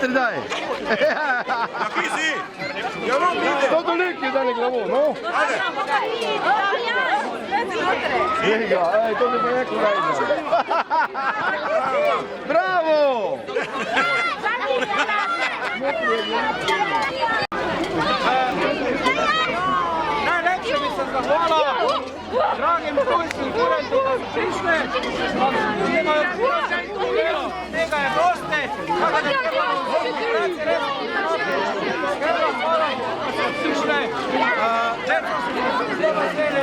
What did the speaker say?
metri daj. Chi si? Ja non vide. Todo lik je da ne glavo, no? Ajde. Njega, to bi pa neko rajno. Bravo! Najlepše bi se zahvala dragim tujskim kurentom, da su prišli, da imajo poročaj tega je doste, tako da trebamo vzeti reći Hvala, da ste prišli, djeco su se zelo veseli,